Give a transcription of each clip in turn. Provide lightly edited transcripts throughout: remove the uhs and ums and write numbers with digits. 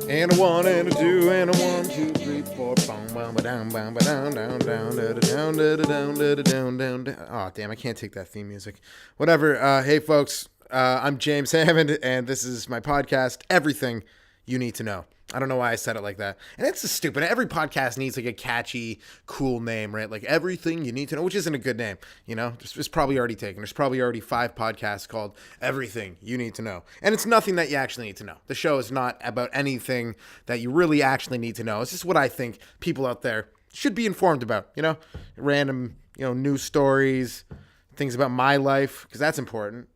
And a one and a two and a 1, 2, 3, 4. Boom, boom, down, down, down, down, down, down, down, down. Oh, damn! I can't take that theme music. Whatever. Hey, folks. I'm James Hammond, and this is my podcast. Everything you need to know. I don't know why I said it like that. And it's just stupid. Every podcast needs like a catchy, cool name, right? Like Everything You Need to Know, which isn't a good name, you know? It's probably already taken. There's probably already 5 podcasts called Everything You Need to Know. And it's nothing that you actually need to know. The show is not about anything that you really actually need to know. It's just what I think people out there should be informed about, you know? Random, news stories, things about my life, because that's important,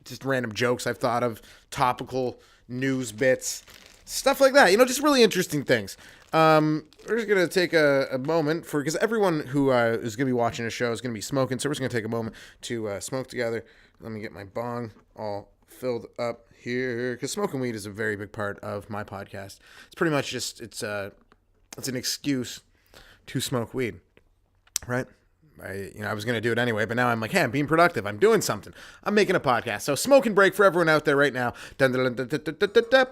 just random jokes I've thought of, topical news bits, stuff like that, just really interesting things. We're just going to take a moment because everyone who is going to be watching the show is going to be smoking, so we're just going to take a moment to smoke together. Let me get my bong all filled up here, because smoking weed is a very big part of my podcast. It's pretty much just, it's an excuse to smoke weed, right? I was going to do it anyway, but now I'm like, hey, I'm being productive. I'm doing something. I'm making a podcast. So smoking break for everyone out there right now. Dun, dun, dun, dun, dun, dun, dun, dun.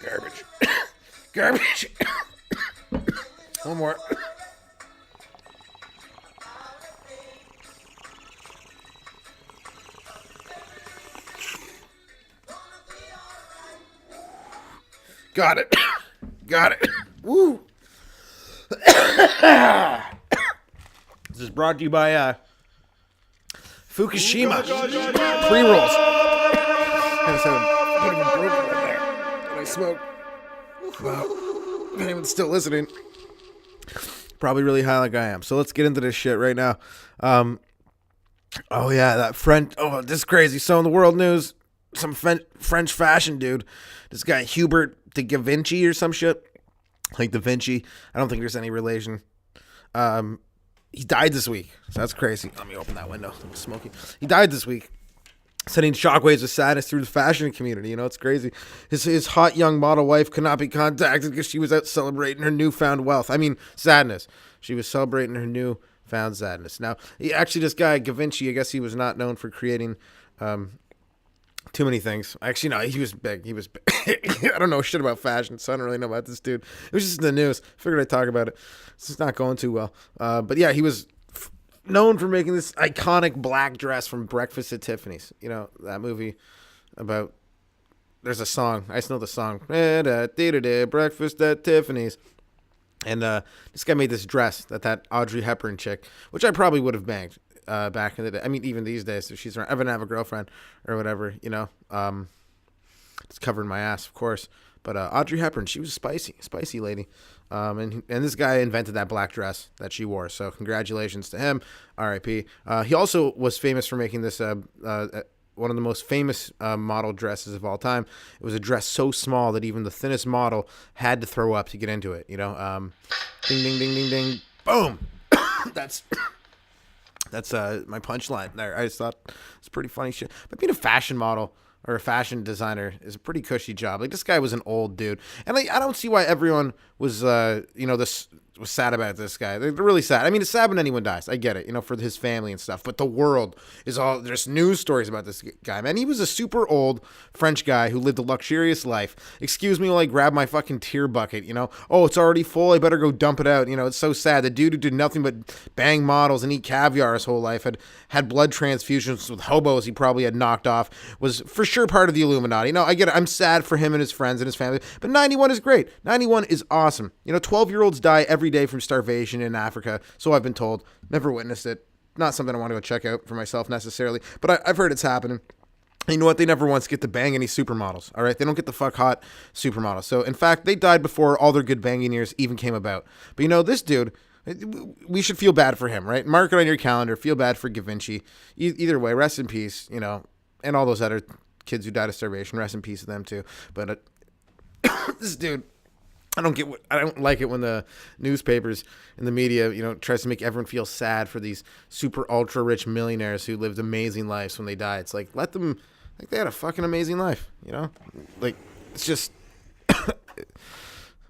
Garbage. Garbage. One more. Got it. Got it. Woo. This is brought to you by Fukushima pre-rolls. I just had a bit of a broken one there when I smoke. Wow. If anyone's still listening, probably really high like I am. So let's get into this shit right now. Oh yeah, that French. Oh, this is crazy. So in the world news, some French fashion dude, this guy Hubert de Givenchy or some shit, like Da Vinci. I don't think there's any relation. He died this week. So that's crazy. Let me open that window. I'm smoking. He died this week, sending shockwaves of sadness through the fashion community. It's crazy. His hot young model wife could not be contacted because she was out celebrating her newfound wealth. I mean, sadness. She was celebrating her newfound sadness. Now, this guy, Givenchy, I guess he was not known for creating too many things. Actually, no, he was big. He was big. I don't know shit about fashion, so I don't really know about this dude. It was just in the news. Figured I'd talk about it. It's just not going too well. But yeah, he was known for making this iconic black dress from Breakfast at Tiffany's. That movie about, there's a song. I just know the song. Breakfast at Tiffany's. And this guy made this dress that Audrey Hepburn chick, which I probably would have banged back in the day. I mean, even these days, if she's around, I wouldn't have a girlfriend or whatever, it's covering my ass, of course. But Audrey Hepburn, she was a spicy lady. And this guy invented that black dress that she wore. So congratulations to him. R.I.P. He also was famous for making this one of the most famous model dresses of all time. It was a dress so small that even the thinnest model had to throw up to get into it. Ding, ding, ding, ding, ding, boom. That's my punchline there. I just thought it's pretty funny shit. But being a fashion model or a fashion designer is a pretty cushy job. Like, this guy was an old dude, and I don't see why everyone was this was sad about this guy. They're really sad. I mean, it's sad when anyone dies. I get it, for his family and stuff. But the world is all, there's news stories about this guy, man. He was a super old French guy who lived a luxurious life. Excuse me while I grab my fucking tear bucket, Oh, it's already full. I better go dump it out. It's so sad. The dude who did nothing but bang models and eat caviar his whole life, had blood transfusions with hobos he probably had knocked off, was for sure part of the Illuminati. I get it. I'm sad for him and his friends and his family. But 91 is great. 91 is awesome. 12-year-olds die every day from starvation in Africa, so I've been told. Never witnessed it. Not something I want to go check out for myself necessarily, but I've heard it's happening. And you know what? They never once get to bang any supermodels, all right? They don't get the fuck hot supermodels. So, in fact, they died before all their good banging years even came about. But this dude, we should feel bad for him, right? Mark it on your calendar. Feel bad for Givenchy. Either way, rest in peace, and all those other kids who died of starvation. Rest in peace to them, too. But this dude, I don't like it when the newspapers and the media, tries to make everyone feel sad for these super ultra rich millionaires who lived amazing lives when they die. It's like, let them Like, they had a fucking amazing life, you know? Like, it's just...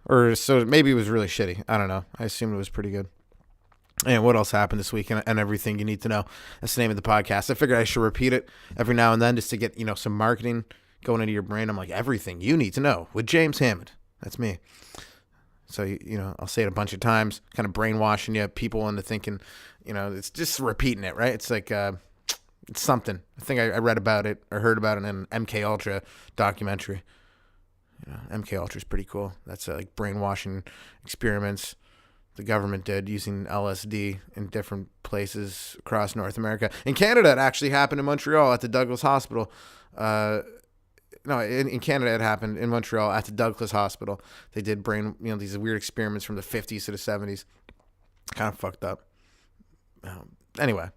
or so maybe it was really shitty. I don't know. I assumed it was pretty good. And what else happened this week and everything you need to know. That's the name of the podcast. I figured I should repeat it every now and then just to get, some marketing going into your brain. I'm like, everything you need to know with James Hammond. That's me. So, I'll say it a bunch of times, kind of brainwashing you people into thinking, it's just repeating it, right? It's like, it's something. I think I read about it or heard about it in an MK Ultra documentary. MK Ultra is pretty cool. That's like brainwashing experiments the government did using LSD in different places across North America. In Canada, it actually happened in Montreal at the Douglas Hospital. In Canada, it happened in Montreal at the Douglas Hospital. They did these weird experiments from the 50s to the 70s. Kind of fucked up. Anyway.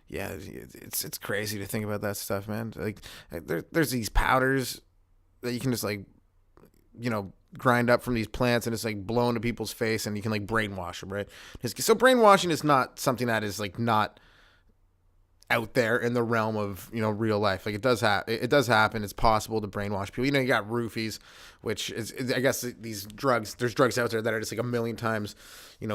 Yeah, it's crazy to think about that stuff, man. Like, there's these powders that you can just grind up from these plants and it's like blow into people's face and you can like brainwash them, right? So brainwashing is not something that is like not out there in the realm of real life. Like, it does happen. It's possible to brainwash people. You got roofies, which is, I guess, these drugs. There's drugs out there that are just like a million times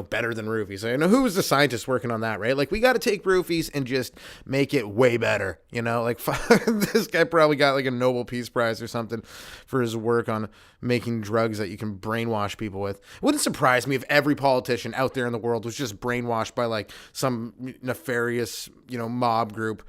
better than roofies. I know who was the scientist working on that, right? Like, we got to take roofies and just make it way better. Like, this guy probably got like a Nobel Peace Prize or something for his work on making drugs that you can brainwash people with. It wouldn't surprise me if every politician out there in the world was just brainwashed by like some nefarious mob group,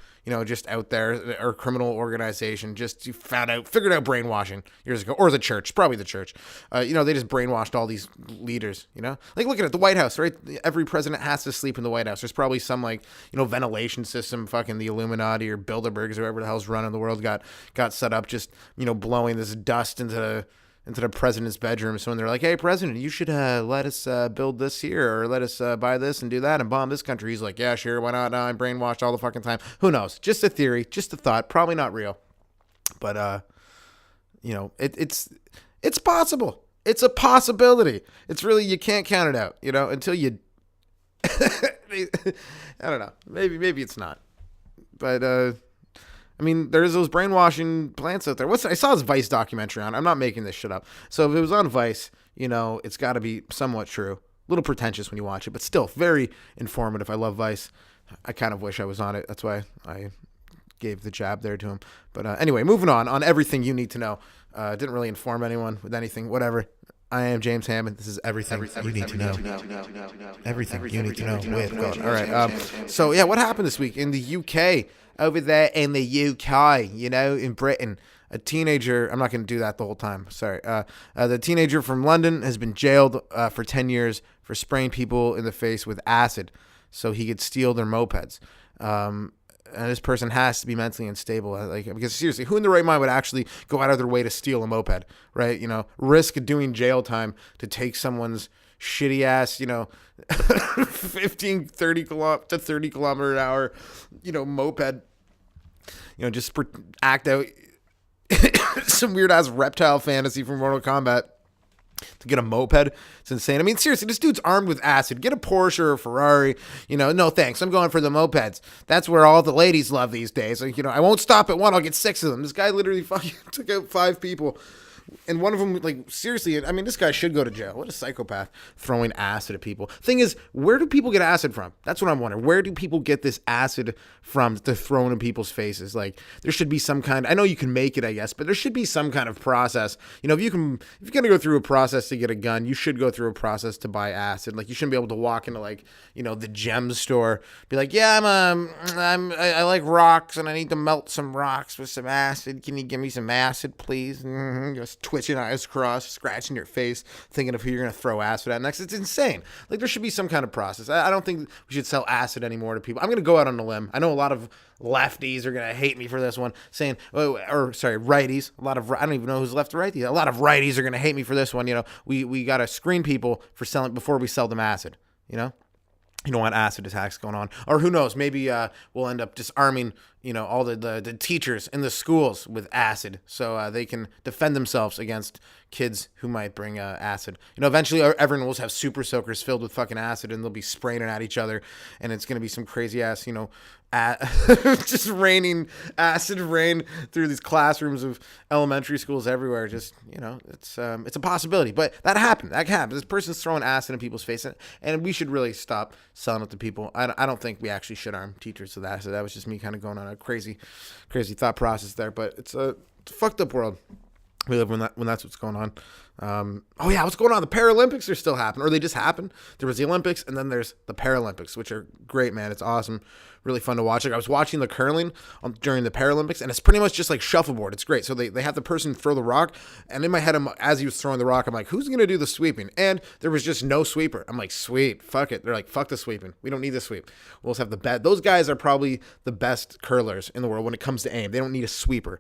just out there, or criminal organization, just figured out brainwashing years ago, or the church, probably the church. They just brainwashed all these leaders, like, look at it, the White House, right? Every president has to sleep in the White House. There's probably some like, ventilation system, fucking the Illuminati or Bilderbergs or whoever the hell's running the world got set up, just, blowing this dust into the president's bedroom. So when they're like, hey, president, you should let us build this here, or let us buy this and do that and bomb this country. He's like, yeah, sure, why not? I'm brainwashed all the fucking time. Who knows? Just a theory, just a thought, probably not real. But, it's possible. It's a possibility. It's really, you can't count it out, until you, I don't know. Maybe it's not. But, there's those brainwashing plants out there. I saw this Vice documentary on. I'm not making this shit up. So if it was on Vice, it's got to be somewhat true. A little pretentious when you watch it, but still very informative. I love Vice. I kind of wish I was on it. That's why I gave the jab there to him. But anyway, moving on everything you need to know. Didn't really inform anyone with anything, whatever. I am James Hammond. This is everything you need to know. Everything you need to know with God. All right. So, yeah, what happened this week in the UK? Over there in the UK, in Britain, a teenager, I'm not going to do that the whole time, sorry. The teenager from London has been jailed for 10 years for spraying people in the face with acid so he could steal their mopeds. And this person has to be mentally unstable. Because seriously, who in the right mind would actually go out of their way to steal a moped, right? Risk doing jail time to take someone's shitty ass, 15, 30 kilometer an hour, moped, just act out some weird ass reptile fantasy from Mortal Kombat to get a moped. It's insane. Seriously, this dude's armed with acid. Get a Porsche or a Ferrari. No thanks. I'm going for the mopeds. That's where all the ladies love these days. I won't stop at one. I'll get 6 of them. This guy literally fucking took out 5 people. And one of them, like, seriously, this guy should go to jail. What a psychopath, throwing acid at people. Thing is, where do people get acid from? That's what I'm wondering. Where do people get this acid from to throw in people's faces? Like, there should be some kind, I know you can make it, I guess, but there should be some kind of process. If you're going to go through a process to get a gun, you should go through a process to buy acid. Like, you shouldn't be able to walk into, like, the gem store, be like, yeah, I like rocks and I need to melt some rocks with some acid. Can you give me some acid, please? Just twitching, eyes crossed, scratching your face, thinking of who you're going to throw acid at next. It's insane. Like, there should be some kind of process. I don't think we should sell acid anymore to people. I'm going to go out on a limb. I know a lot of lefties are going to hate me for this one, saying, righties. I don't even know who's left or right. A lot of righties are going to hate me for this one. We got to screen people for selling before we sell them acid, You don't want acid attacks going on. Or who knows, maybe we'll end up disarming, all the teachers in the schools with acid so they can defend themselves against kids who might bring acid. Eventually everyone will have super soakers filled with fucking acid, and they'll be spraying it at each other, and it's gonna be some crazy ass, just raining acid rain through these classrooms of elementary schools everywhere. Just it's a possibility, but that happened. This person's throwing acid in people's face, and we should really stop selling it to people. I don't think we actually should arm teachers with acid. That was just me kind of going on a crazy thought process there, but it's a fucked up world we live when that's what's going on. What's going on? The Paralympics are still happening, or they just happened. There was the Olympics, and then there's the Paralympics, which are great, man. It's awesome, really fun to watch. Like, I was watching the curling during the Paralympics, and it's pretty much just like shuffleboard. It's great. So they have the person throw the rock, and in my head, as he was throwing the rock, I'm like, who's gonna do the sweeping? And there was just no sweeper. I'm like, sweet, fuck it. They're like, fuck the sweeping. We don't need the sweep. We'll just have the bet. Those guys are probably the best curlers in the world when it comes to aim. They don't need a sweeper.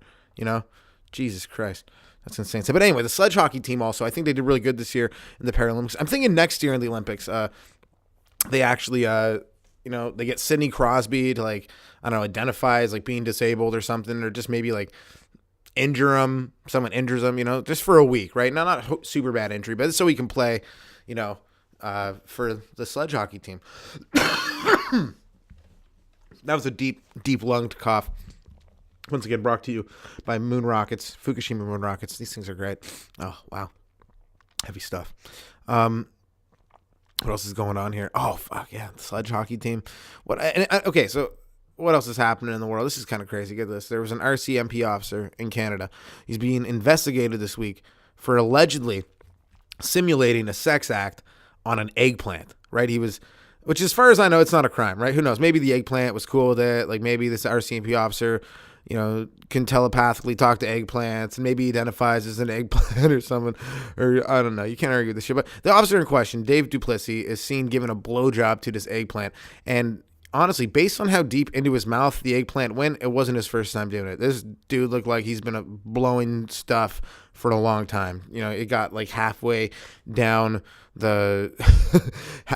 Jesus Christ. That's insane. But anyway, the sledge hockey team also, I think they did really good this year in the Paralympics. I'm thinking next year in the Olympics, they actually, they get Sidney Crosby to, like, I don't know, identify as, like, being disabled or something, or just maybe, like, injure him. Someone injures him, just for a week, right? Now, not a super bad injury, but so he can play, for the sledge hockey team. That was a deep lunged cough. Once again, brought to you by Moon Rockets, Fukushima Moon Rockets. These things are great. Oh, wow. Heavy stuff. What else is going on here? Oh, fuck, yeah. The sledge hockey team. Okay, so what else is happening in the world? This is kind of crazy. Get this. There was an R.C.M.P officer in Canada. He's being investigated this week for allegedly simulating a sex act on an eggplant, right? Which as far as I know, it's not a crime, right? Who knows? Maybe the eggplant was cool with it. Like, maybe this R.C.M.P officer can telepathically talk to eggplants, and maybe identifies as an eggplant or someone, or I don't know. You can't argue with this shit. But the officer in question, Dave Duplessis, is seen giving a blowjob to this eggplant. And honestly, based on how deep into his mouth the eggplant went, it wasn't his first time doing it. This dude looked like he's been blowing stuff for a long time. It got like halfway down the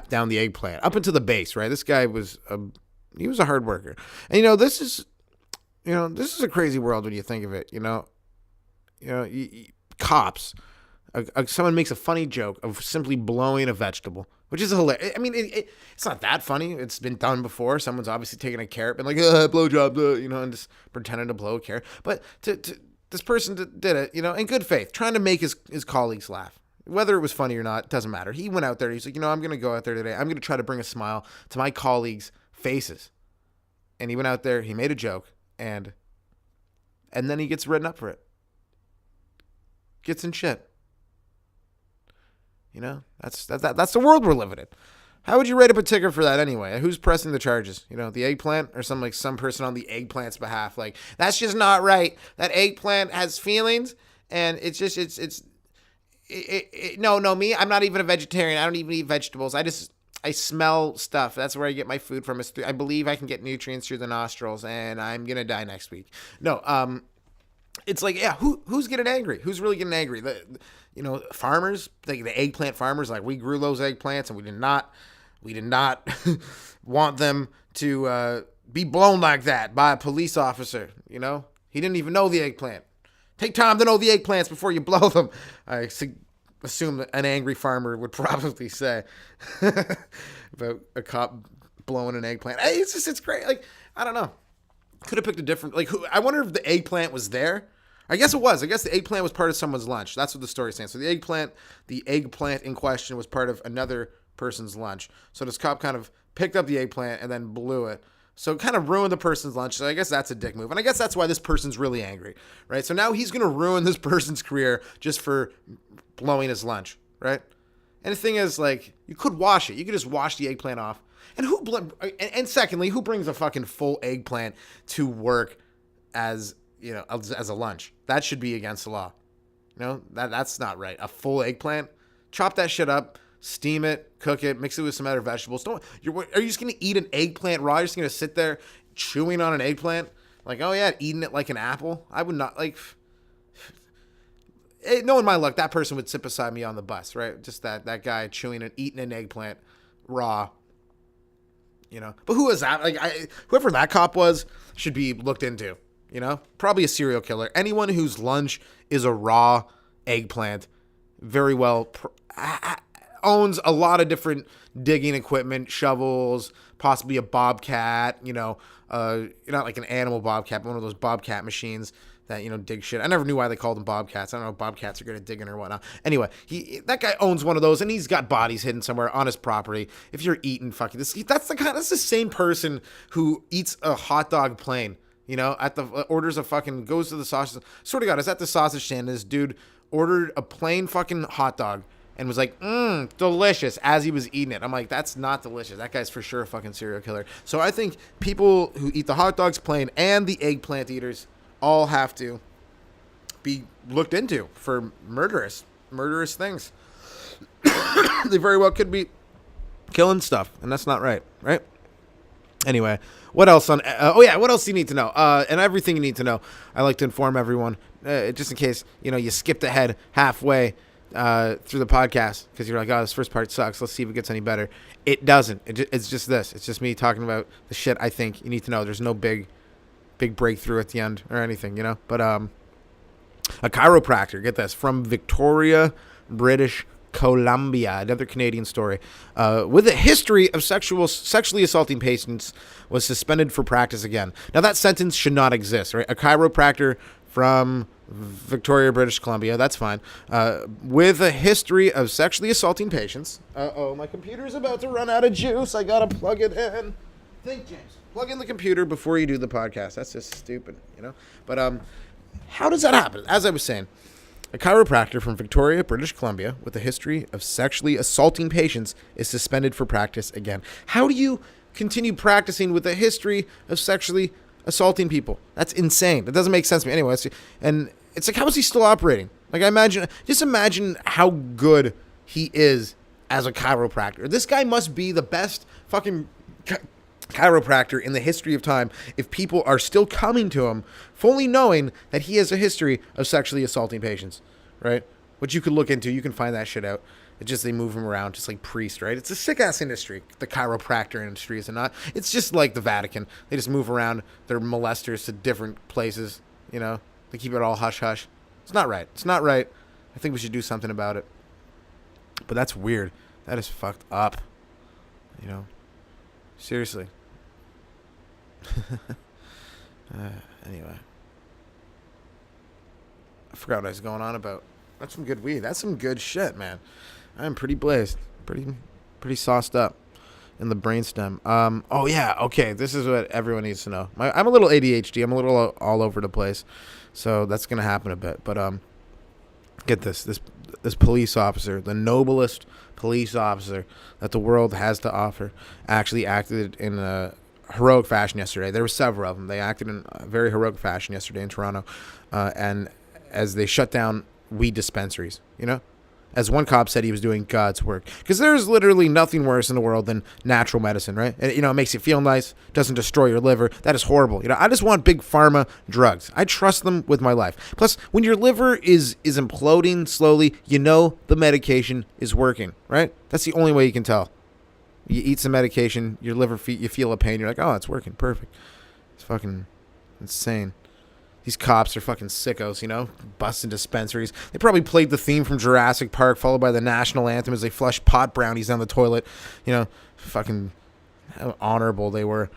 down the eggplant, up into the base, right? This guy was a hard worker. And this is a crazy world when you think of it. Cops. Someone makes a funny joke of simply blowing a vegetable, which is hilarious. I mean, it's not that funny. It's been done before. Someone's obviously taken a carrot, been like, blowjob, and just pretending to blow a carrot. But this person did it, in good faith, trying to make his colleagues laugh. Whether it was funny or not, doesn't matter. He went out there. He's like, I'm going to go out there today. I'm going to try to bring a smile to my colleagues' faces. And he went out there. He made a joke. And then he gets written up for it. Gets in shit. That's the world we're living in. How would you write up a ticket for that anyway? Who's pressing the charges? The eggplant, or some person on the eggplant's behalf? Like, that's just not right. That eggplant has feelings, and no, me. I'm not even a vegetarian. I don't even eat vegetables. I smell stuff. That's where I get my food from. I believe I can get nutrients through the nostrils, and I'm going to die next week. No, it's like, yeah, who's getting angry? Who's really getting angry? Farmers, the eggplant farmers, like, we grew those eggplants, and we did not want them to be blown like that by a police officer. He didn't even know the eggplant. Take time to know the eggplants before you blow them. I assume that an angry farmer would probably say about a cop blowing an eggplant. Hey, it's great. Like, I don't know. Could have picked a different, I wonder if the eggplant was there. I guess it was. I guess the eggplant was part of someone's lunch. That's what the story's saying. So the eggplant in question was part of another person's lunch. So this cop kind of picked up the eggplant and then blew it. So it kind of ruined the person's lunch. So I guess that's a dick move. And I guess that's why this person's really angry, right? So now he's going to ruin this person's career just for blowing his lunch, right? And the thing is, you could wash it. You could just wash the eggplant off. And secondly, who brings a fucking full eggplant to work as a lunch? That should be against the law. That's not right. A full eggplant, chop that shit up, steam it, cook it, mix it with some other vegetables. Are you just going to eat an eggplant raw? You're just going to sit there chewing on an eggplant? Like, oh yeah, eating it like an apple? I would not, knowing my luck, that person would sit beside me on the bus, right? Just that guy chewing and eating an eggplant raw. But who is that? Whoever that cop was should be looked into. Probably a serial killer. Anyone whose lunch is a raw eggplant very well owns a lot of different digging equipment, shovels, possibly a bobcat, not like an animal bobcat, but one of those bobcat machines that, dig shit. I never knew why they called them bobcats. I don't know if bobcats are good at digging or whatnot. Anyway, that guy owns one of those, and he's got bodies hidden somewhere on his property. If you're eating fucking this, that's the same person who eats a hot dog plain, at the orders a fucking, goes to the sausage. Swear to God, I was at the sausage stand, and this dude ordered a plain fucking hot dog and was like, delicious, as he was eating it. I'm like, that's not delicious. That guy's for sure a fucking serial killer. So I think people who eat the hot dogs plain and the eggplant eaters all have to be looked into for murderous things. They very well could be killing stuff, and that's not right? Anyway, what else what else do you need to know? And everything you need to know, I like to inform everyone, just in case, you skipped ahead halfway through the podcast because you're like, oh, this first part sucks. Let's see if it gets any better. It doesn't. It's just this. It's just me talking about the shit I think you need to know. There's no big breakthrough at the end or anything, But a chiropractor, get this, from Victoria, British Columbia, another Canadian story, with a history of sexually assaulting patients, was suspended for practice again. Now, that sentence should not exist, right? A chiropractor from Victoria, British Columbia, that's fine, with a history of sexually assaulting patients. My computer's about to run out of juice. I gotta plug it in. Think, James. Plug in the computer before you do the podcast. That's just stupid, But how does that happen? As I was saying, a chiropractor from Victoria, British Columbia, with a history of sexually assaulting patients is suspended for practice again. How do you continue practicing with a history of sexually assaulting people? That's insane. That doesn't make sense to me. Anyway, and it's like, how is he still operating? Like, just imagine how good he is as a chiropractor. This guy must be the best fucking chiropractor in the history of time if people are still coming to him fully knowing that he has a history of sexually assaulting patients, right? Which you could look into. You can find that shit out. It's just they move him around just like priests, right? It's a sick-ass industry, the chiropractor industry, is it not? It's just like the Vatican. They just move around their molesters to different places, They keep it all hush-hush. It's not right. I think we should do something about it. But that's weird. That is fucked up, Seriously. Anyway. I forgot what I was going on about. That's some good weed. That's some good shit, man. I'm pretty blazed. Pretty sauced up in the brainstem. Oh, yeah. Okay. This is what everyone needs to know. I'm a little ADHD. I'm a little all over the place. So that's going to happen a bit. But get this. This police officer, the noblest police officer that the world has to offer, actually acted in a heroic fashion yesterday. There were several of them. They acted in a very heroic fashion yesterday in Toronto, and as they shut down weed dispensaries, as one cop said, he was doing God's work, because there's literally nothing worse in the world than natural medicine, right? It makes you feel nice, doesn't destroy your liver. That is horrible. I just want big pharma drugs. I trust them with my life. Plus, when your liver is imploding slowly, the medication is working, right? That's the only way you can tell. You eat some medication, your liver, you feel a pain, you're like, oh, it's working, perfect. It's fucking insane. These cops are fucking sickos, busting dispensaries. They probably played the theme from Jurassic Park, followed by the national anthem as they flushed pot brownies down the toilet. Fucking how honorable they were.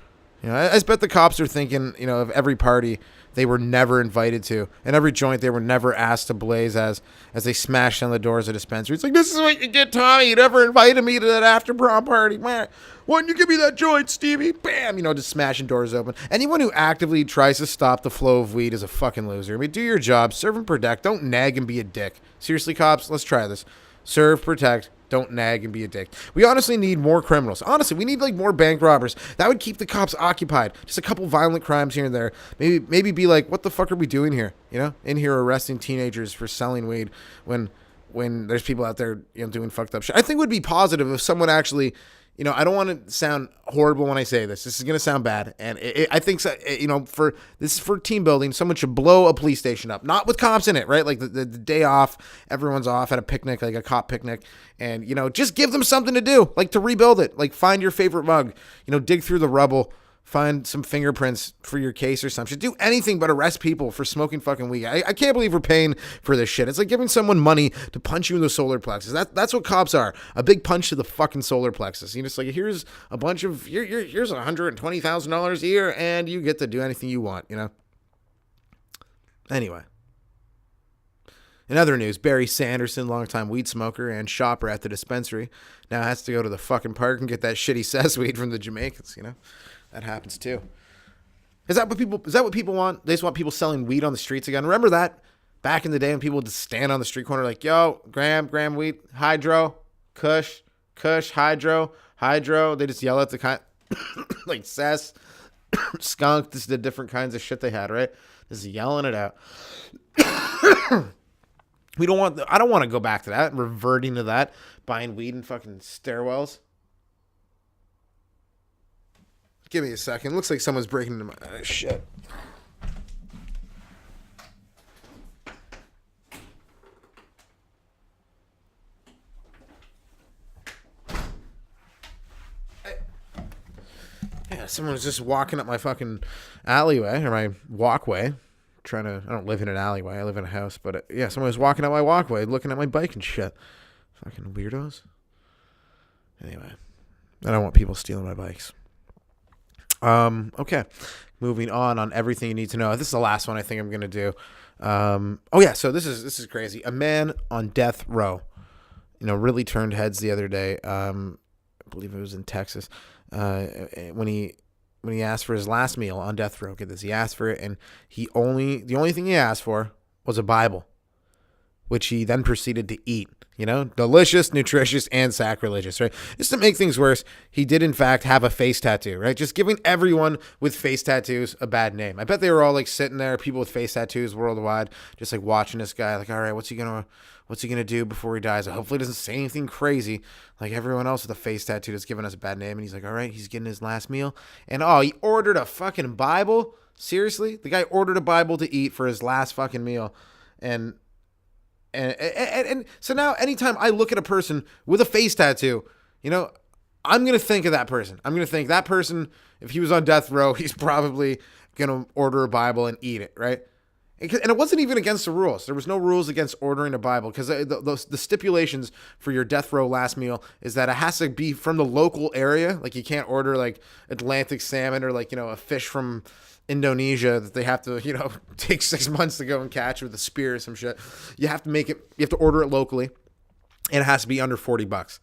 I bet the cops are thinking, of every party they were never invited to, and every joint they were never asked to blaze as they smashed down the doors of dispensary. It's like, this is what you get, Tommy. You never invited me to that after prom party. Man, why didn't you give me that joint, Stevie? Bam, just smashing doors open. Anyone who actively tries to stop the flow of weed is a fucking loser. Do your job, serve and protect. Don't nag and be a dick. Seriously, cops, let's try this. Serve, protect. Don't nag and be a dick. We honestly need more criminals. Honestly, we need more bank robbers. That would keep the cops occupied. Just a couple violent crimes here and there. Maybe be like, what the fuck are we doing here? In here arresting teenagers for selling weed when there's people out there, doing fucked up shit. I think it would be positive if someone actually, I don't want to sound horrible when I say this. This is going to sound bad. And I think, this is for team building. Someone should blow a police station up. Not with cops in it, right? Like the day off, everyone's off at a picnic, like a cop picnic. And, just give them something to do, like to rebuild it. Like find your favorite mug, dig through the rubble, Find some fingerprints for your case or something. Do anything but arrest people for smoking fucking weed. I can't believe we're paying for this shit. It's like giving someone money to punch you in the solar plexus. That's what cops are. A big punch to the fucking solar plexus. You just like, here's a bunch of, here's $120,000 a year and you get to do anything you want, you know? Anyway. In other news, Barry Sanderson, longtime weed smoker and shopper at the dispensary, now has to go to the fucking park and get that shitty cess weed from the Jamaicans, you know? That happens too. Is that what people want? They just want people selling weed on the streets again. Remember that? Back in the day when people would just stand on the street corner like, yo, gram weed, hydro, kush, hydro. They just yell at the kind like cess, skunk, this is the different kinds of shit they had, right? Just yelling it out. I don't want to go back to that, reverting to that, buying weed in fucking stairwells. Give me a second. Looks like someone's breaking into my shit. Yeah, someone was just walking up my fucking alleyway or my walkway. I don't live in an alleyway. I live in a house, but yeah, someone was walking up my walkway, looking at my bike and shit. Fucking weirdos. Anyway, I don't want people stealing my bikes. Okay. Moving on everything you need to know. This is the last one I think I'm gonna do. So this is crazy. A man on death row, really turned heads the other day. I believe it was in Texas. When he asked for his last meal on death row. Get this, he asked for it, and the only thing he asked for was a Bible, which he then proceeded to eat. Delicious, nutritious, and sacrilegious, right? Just to make things worse, he did in fact have a face tattoo, right? Just giving everyone with face tattoos a bad name. I bet they were all like sitting there, people with face tattoos worldwide, just like watching this guy, like, all right, what's he gonna do before he dies? Hopefully he doesn't say anything crazy like everyone else with a face tattoo that's giving us a bad name. And he's like, all right, he's getting his last meal. And he ordered a fucking Bible? Seriously? The guy ordered a Bible to eat for his last fucking meal. And so now anytime I look at a person with a face tattoo, I'm going to think of that person. I'm going to think that person, if he was on death row, he's probably going to order a Bible and eat it, right? And it wasn't even against the rules. There was no rules against ordering a Bible because the stipulations for your death row last meal is that it has to be from the local area. Like you can't order like Atlantic salmon or like, a fish from Indonesia that they have to, take 6 months to go and catch with a spear or some shit. You have to order it locally, and it has to be under $40.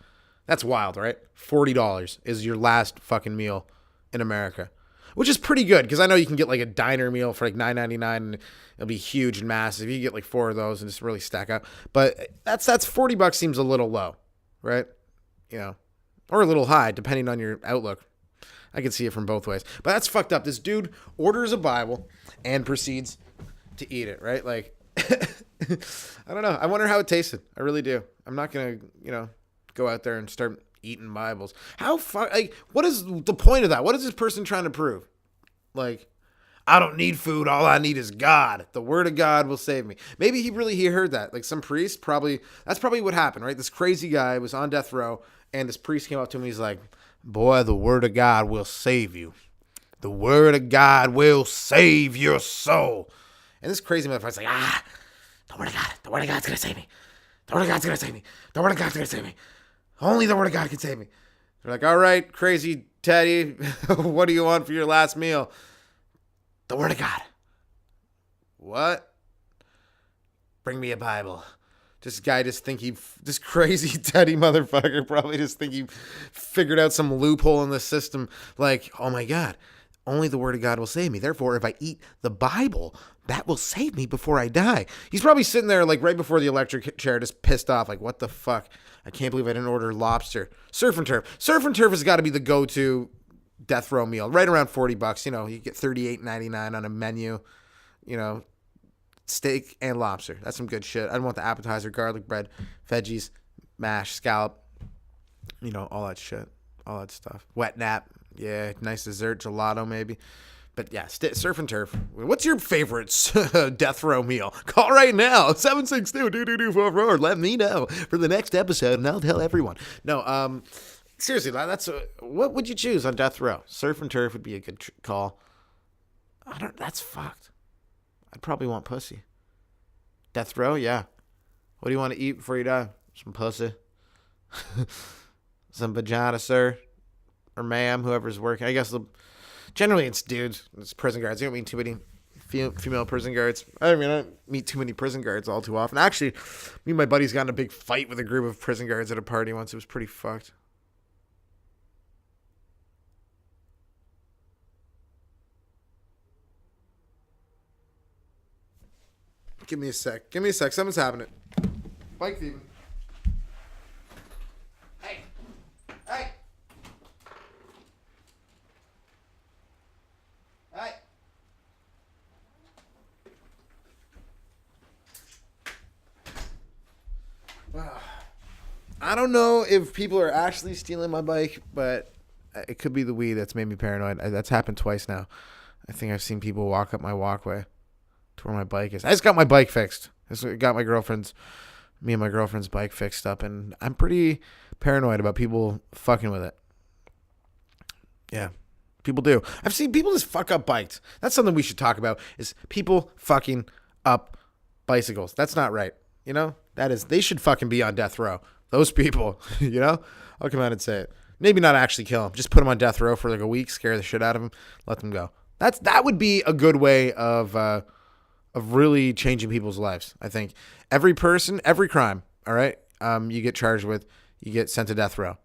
That's wild, right? $40 is your last fucking meal in America, which is pretty good because I know you can get like a diner meal for like $9.99 and it'll be huge and massive. You get like 4 of those and just really stack up. But that's $40 seems a little low, right? Or a little high depending on your outlook. I can see it from both ways. But that's fucked up. This dude orders a Bible and proceeds to eat it, right? Like, I don't know. I wonder how it tasted. I really do. I'm not going to, go out there and start eating Bibles. What is the point of that? What is this person trying to prove? Like, I don't need food. All I need is God. The word of God will save me. Maybe he heard that. Like some priest, that's probably what happened, right? This crazy guy was on death row and this priest came up to him. He's like, boy, the word of God will save you. The word of God will save your soul. And this crazy motherfucker's like, the word of God. The word of God's going to save me. The word of God's going to save me. The word of God's going to save me. Only the word of God can save me. They're like, all right, crazy Teddy, what do you want for your last meal? The word of God. What? Bring me a Bible. This guy this crazy Teddy motherfucker probably just think he figured out some loophole in the system. Like, oh my God, only the word of God will save me. Therefore, if I eat the Bible, that will save me before I die. He's probably sitting there like right before the electric chair, just pissed off. Like, what the fuck? I can't believe I didn't order lobster. Surf and turf. Surf and turf has got to be the go-to death row meal. Right around $40. You get $38.99 on a menu. Steak and lobster. That's some good shit. I don't want the appetizer, garlic bread, veggies, mash, scallop, all that shit, all that stuff. Wet nap. Yeah, nice dessert, gelato maybe. But yeah, surf and turf. What's your favorite death row meal? Call right now, 762-222-44. Let me know for the next episode, and I'll tell everyone. No, Seriously, that's what would you choose on death row? Surf and turf would be a good call. That's fucked. I'd probably want pussy. Death row, yeah. What do you want to eat before you die? Some pussy. Some vagina, sir. Or ma'am, whoever's working. I guess generally it's dudes. It's prison guards. You don't meet too many female prison guards. I don't meet too many prison guards all too often. Actually, me and my buddies got in a big fight with a group of prison guards at a party once. It was pretty fucked. Give me a sec. Something's happening. Bike thieving. Hey. Hey. Hey. I don't know if people are actually stealing my bike, but it could be the weed that's made me paranoid. That's happened twice now. I think I've seen people walk up my walkway to where my bike is. I just got my bike fixed. I just got me and my girlfriend's bike fixed up, and I'm pretty paranoid about people fucking with it. Yeah, people do. I've seen people just fuck up bikes. That's something we should talk about, is people fucking up bicycles. That's not right. You know, they should fucking be on death row. Those people, you know, I'll come out and say it. Maybe not actually kill them. Just put them on death row for like a week, scare the shit out of them, let them go. That would be a good way of really changing people's lives. I think every person, every crime, all right, you get charged with, you get sent to death row.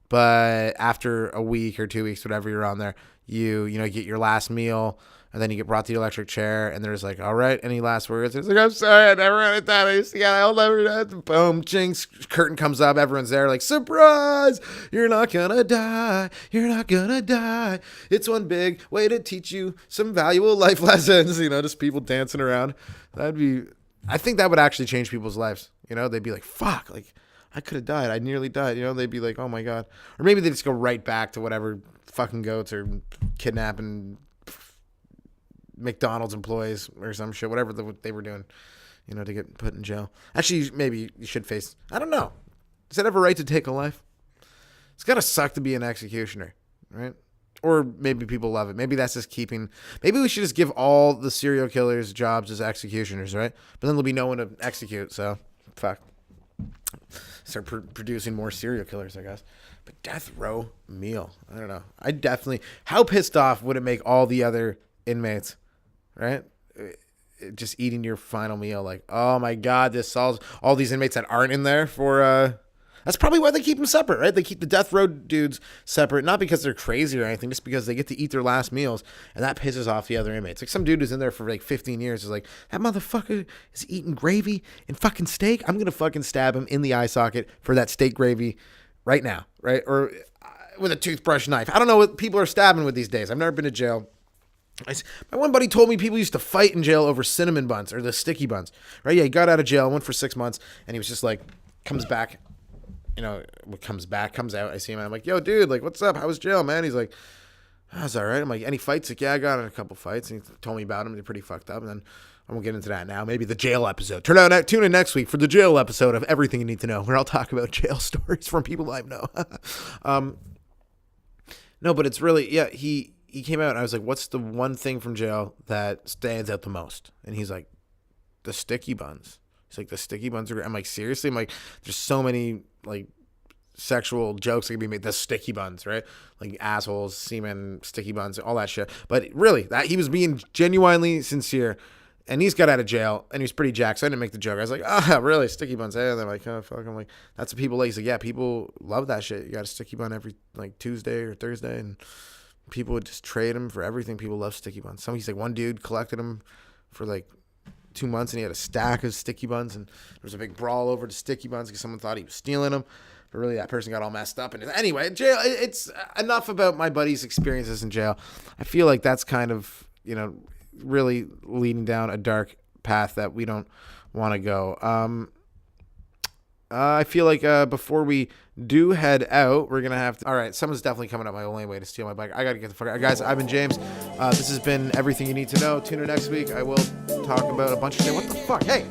But after a week or 2 weeks, whatever you're on there, you get your last meal, and then you get brought to the electric chair, and there's like, all right, any last words? It's like, I'm sorry, I never had that. I'll never. Boom, jinx, curtain comes up, everyone's there, like, surprise, you're not gonna die, It's one big way to teach you some valuable life lessons. Just people dancing around. I think that would actually change people's lives. They'd be like, fuck, like, I could have died. I nearly died. They'd be like, oh my God. Or maybe they just go right back to whatever fucking goats or kidnapping McDonald's employees or some shit, whatever they were doing, to get put in jail. Actually, maybe you should face, I don't know. Does that have a right to take a life? It's got to suck to be an executioner, right? Or maybe people love it. Maybe that's just maybe we should just give all the serial killers jobs as executioners, right? But then there'll be no one to execute, so fuck. Start producing more serial killers, I guess. But death row meal, I don't know. How pissed off would it make all the other inmates, right? Just eating your final meal, like, oh my God, this solves all these inmates that aren't in there for, that's probably why they keep them separate, right? They keep the death row dudes separate, not because they're crazy or anything, just because they get to eat their last meals, and that pisses off the other inmates. Like some dude who's in there for like 15 years is like, that motherfucker is eating gravy and fucking steak. I'm going to fucking stab him in the eye socket for that steak gravy right now, right? Or with a toothbrush knife. I don't know what people are stabbing with these days. I've never been to jail. My one buddy told me people used to fight in jail over cinnamon buns or the sticky buns, right? Yeah, he got out of jail, went for 6 months, and he was just like, comes out. I see him, and I'm like, yo, dude, like, what's up? How was jail, man? He's like, oh, it's all right. I'm like, any fights? Like, yeah, I got in a couple fights, and he told me about them. They're pretty fucked up, and then I won't get into that now. Maybe the jail episode. Tune in next week for the jail episode of Everything You Need to Know, where I'll talk about jail stories from people I know. No, but it's really, yeah, he came out, and I was like, what's the one thing from jail that stands out the most? And he's like, the sticky buns. He's like, the sticky buns are great. I'm like, seriously? I'm like, there's so many, like, sexual jokes that can be made. The sticky buns, right? Like assholes, semen, sticky buns, all that shit. But really, that he was being genuinely sincere, and he's got out of jail, and he was pretty jacked, so I didn't make the joke. I was like, really? Sticky buns? And they're like, oh, fuck. I'm like, that's what people like. He's like, yeah, people love that shit. You got a sticky bun every, like, Tuesday or Thursday, and people would just trade them for everything. People love sticky buns. He's like, one dude collected them for, like, 2 months, and he had a stack of sticky buns, and there was a big brawl over the sticky buns because someone thought he was stealing them. But really, that person got all messed up. And anyway, jail, it's enough about my buddy's experiences in jail. I feel like that's kind of, really leading down a dark path that we don't want to go. I feel like before we do head out, we're going to have to... All right, someone's definitely coming up my only way to steal my bike. I got to get the fuck out. Guys, I've been James. This has been Everything You Need to Know. Tune in next week. I will talk about a bunch of shit. What the fuck? Hey!